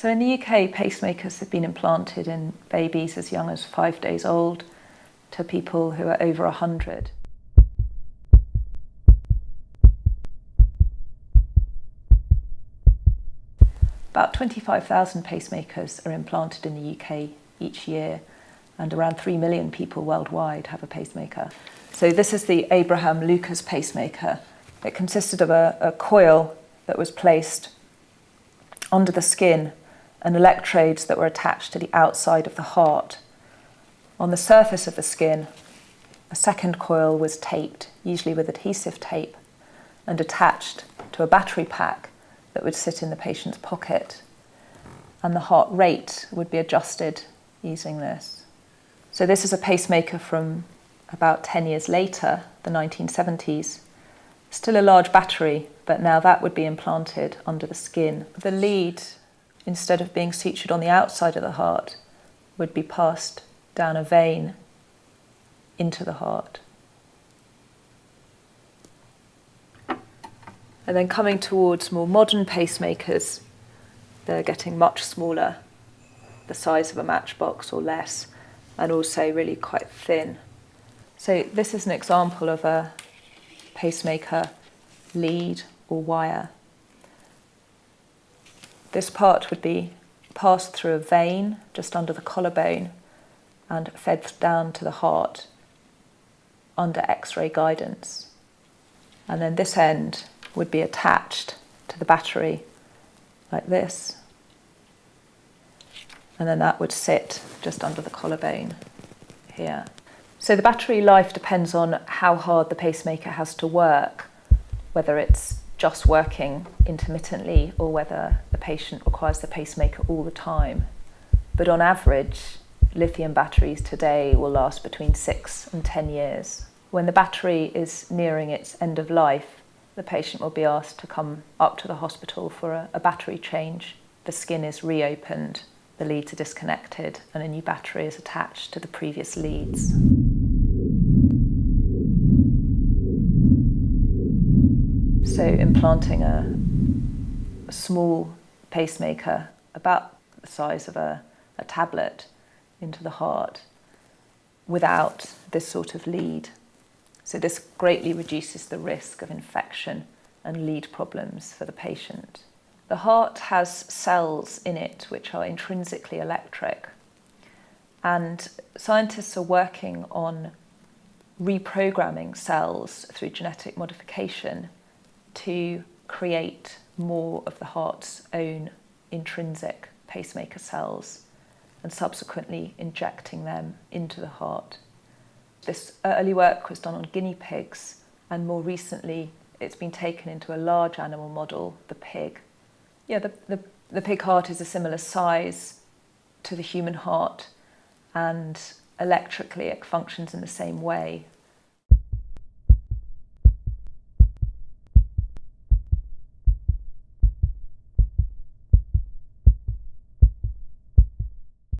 So in the UK, pacemakers have been implanted in babies as young as 5 days old to people who are over 100. About 25,000 pacemakers are implanted in the UK each year, and around 3 million people worldwide have a pacemaker. So this is the Abraham Lucas pacemaker. It consisted of a coil that was placed under the skin and electrodes that were attached to the outside of the heart. On the surface of the skin, a second coil was taped, usually with adhesive tape, and attached to a battery pack that would sit in the patient's pocket. And the heart rate would be adjusted using this. So this is a pacemaker from about 10 years later, the 1970s. Still a large battery, but now that would be implanted under the skin. The lead, instead of being sutured on the outside of the heart, would be passed down a vein into the heart. And then coming towards more modern pacemakers, they're getting much smaller, the size of a matchbox or less, and also really quite thin. So this is an example of a pacemaker lead or wire. This part would be passed through a vein just under the collarbone and fed down to the heart under X-ray guidance. And then this end would be attached to the battery like this. And then that would sit just under the collarbone here. So the battery life depends on how hard the pacemaker has to work, whether it's just working intermittently or whether the patient requires the pacemaker all the time. But on average, lithium batteries today will last between 6 and 10 years. When the battery is nearing its end of life, the patient will be asked to come up to the hospital for a battery change. The skin is reopened, the leads are disconnected, and a new battery is attached to the previous leads. So implanting a small pacemaker about the size of a tablet into the heart without this sort of lead. So this greatly reduces the risk of infection and lead problems for the patient. The heart has cells in it which are intrinsically electric, and scientists are working on reprogramming cells through genetic modification to create more of the heart's own intrinsic pacemaker cells and subsequently injecting them into the heart. This early work was done on guinea pigs, and more recently it's been taken into a large animal model, the pig. Yeah, the pig heart is a similar size to the human heart, and electrically it functions in the same way.